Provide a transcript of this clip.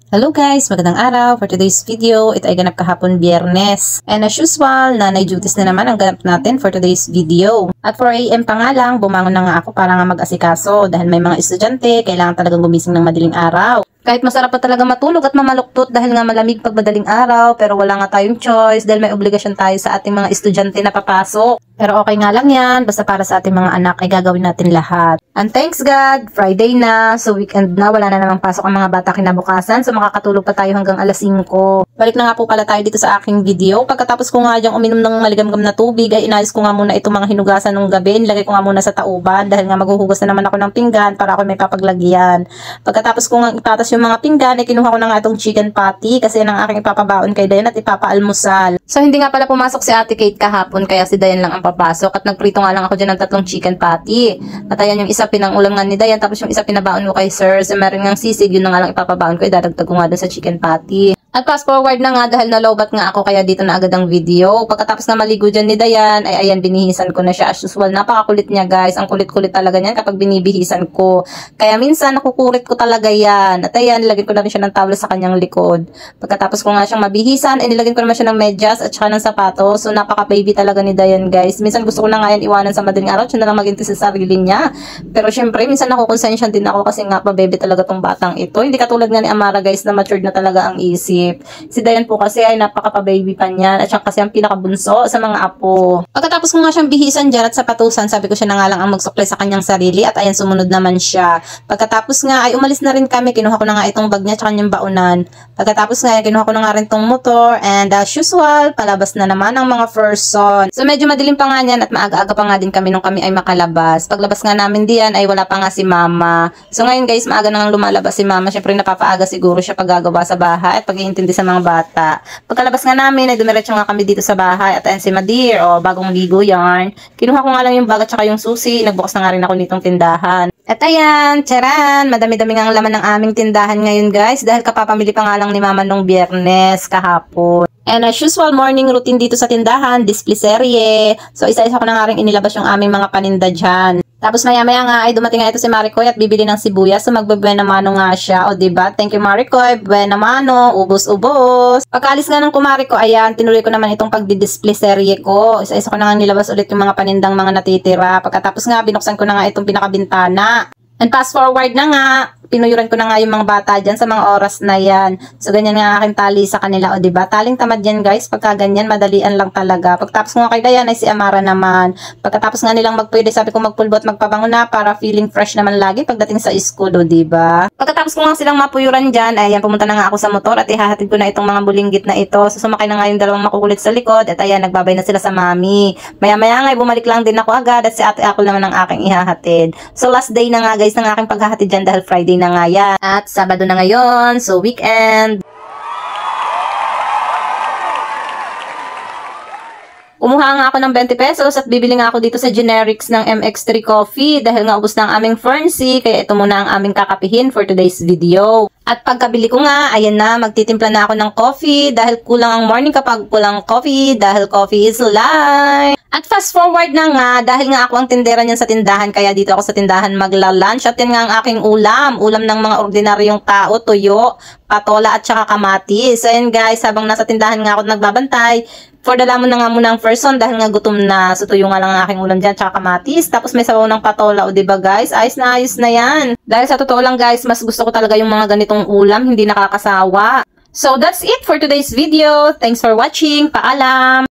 Hello guys! Magandang araw! For today's video, ito ay ganap kahapon Biyernes. And as usual, nanay duties na naman ang ganap natin for today's video. At 4 AM pa nga lang, bumangon na nga ako para nga mag-asikaso dahil may mga estudyante, kailangan talagang gumising ng madaling araw. Kahit masarap pa talaga matulog at mamaluktot dahil nga malamig pag madaling araw, pero wala nga tayong choice dahil may obligasyon tayo sa ating mga estudyante na papasok. Pero okay nga lang yan, basta para sa ating mga anak ay gagawin natin lahat. And thanks God, Friday na, so weekend na, wala na namang pasok ang mga bata kinabukasan, so makakatulog pa tayo hanggang alas 5. Balik na nga po pala tayo dito sa aking video. Pagkatapos ko nga diyang uminom ng maligamgam na tubig, ay inayos ko nga muna itong mga hinugasan ng gabi. Nilagay ko nga muna sa tauban dahil nga maghuhugas na naman ako ng pinggan para ako may papaglagyan. Pagkatapos ko nga ipatas yung mga pinggan, ay kinuha ko na nga itong chicken patty kasi yan ang aking ipapabaon kay Dayan at ipapaalmusal. So hindi nga pala pumasok si Ate Kate kahapon kaya si Dayan lang ang papasok at nagprito nga lang ako dyan ng 3 chicken patty. At ayan yung isa pinangulam nga ni Dayan tapos yung isa pinabaon ko kay Sir. So meron nga sisig, yun na nga lang ipapabaon ko, idadagdag ko nga dun sa chicken patty. At fast forward na nga dahil nalobat nga ako kaya dito na agad ang video. Pagkatapos na maligo dyan ni Dayan, ay ayan binihisan ko na siya as usual. Napakakulit niya guys. Ang kulit-kulit talaga niyan kapag binibihisan ko. Kaya minsan nakukurit ko talaga yan. At ayan, nilagyan ko na rin siya ng towel sa kanyang likod. Pagkatapos ko nga siyang mabihisan, ay nilagyan ko naman siya ng medyas at saka ng sapatos. So napaka-baby talaga ni Dayan guys. Minsan gusto ko na nga yan iwanan sa madaling araw. Siya na lang maginti sa sarili niya. Pero syempre, minsan nakukonsensya din ako kasi nga pa-baby talaga tong batang ito. Hindi katulad nga ni Amara guys na matured na talaga ang isip. Si Dayan po kasi ay napaka-baby pa niyan at siya kasi ang pinakabunso sa mga apo. Pagkatapos ko nga siyang bihisan dyan at sapatusan, sabi ko siya na nga lang ang magsuklay sa kanyang sarili at ayan sumunod naman siya. Pagkatapos nga ay umalis na rin kami, kinuha ko na nga itong bag niya at kanyang baunan. Pagkatapos nga kinuha ko na nga rin itong motor and as usual, palabas na naman ang mga person. So medyo madilim pa nga niyan at maaga-aga pa nga din kami nung kami ay makalabas. Paglabas nga namin diyan ay wala pa nga si Mama. So ngayon guys, maaga na nga lumalabas si Mama. Syempre napapaaga siguro siya paggagawa sa bahay at pag-iintindi sa mga bata. Pagkalabas nga namin, ay dumiretso nga kami dito sa bahay at ayan si Madir, bagong ligo yarn. Kinuha ko nga lang yung bag at saka yung susi. Nagbukas na nga rin ako nitong tindahan. At ayan, charan, madami-dami nga ang laman ng aming tindahan ngayon guys dahil kapapamili pa nga lang ni Mama nung Biyernes kahapon. And as usual, morning routine dito sa tindahan, display serye. So isa-isa ko na nga rin inilabas yung aming mga paninda dyan. Tapos maya-maya nga ay dumating nga ito si Maricoy at bibili ng sibuyas. So magbe-buena mano nga siya. O diba? Thank you Maricoy. Buena mano. Ubos-ubos. Pagkalis nga ng kumari ko, ayan, tinuloy ko naman itong pagdi-display serye ko. Isa-isa ko na nga nilabas ulit yung mga panindang mga natitira. Pagkatapos nga, binuksan ko na nga itong pinakabintana. And fast forward na nga, pinuyuran ko na nga yung mga bata dyan sa mga oras na yan. So, ganyan nga aking tali sa kanila. O, diba? Taling tamad yan, guys. Pagka ganyan, madalian lang talaga. Pagtapos ko nga kay Dayan, ay si Amara naman. Pagkatapos nga nilang magpwede, sabi ko magpulbo at magpabango na para feeling fresh naman lagi pagdating sa school, o, diba? Pagkatapos ko nga silang mapuyuran dyan, ayan, pumunta na nga ako sa motor at ihahatid ko na itong mga bulinggit na ito. So, sumakay na nga yung dalawang makukulit sa likod at ayan, nagbabay na sila sa mami. Maya-maya nga, bumalik lang din ako agad at si ate ako naman ang aking ihahatid. So, last day na nga, guys, ng aking paghahatid dyan dahil Friday na nga yan. At Sabado na ngayon, so weekend. Kumuha nga ako ng 20 pesos at bibili nga ako dito sa generics ng MX3 Coffee dahil nga ubos na ang aming Fernsey, kaya ito muna ang aming kakapihin for today's video. At pagkabili ko nga, ayan na, magtitimpla na ako ng coffee dahil kulang ang morning kapag kulang coffee dahil coffee is life. At fast forward na nga, dahil nga ako ang tindera niyan sa tindahan, kaya dito ako sa tindahan magla-lunch. At yan nga ang aking ulam ng mga ordinaryong tao, tuyo, patola at saka kamatis. So ayan guys, habang nasa tindahan nga ako nagbabantay, for the lamon na nga muna ang person dahil nga gutom na. So tuyo nga lang ang aking ulam dyan, tsaka kamatis. Tapos may sabaw ng patola, o diba guys? Ayos na yan. Dahil sa totoo lang guys, mas gusto ko talaga yung mga ganitong ulam, hindi nakakasawa. So that's it for today's video. Thanks for watching. Paalam!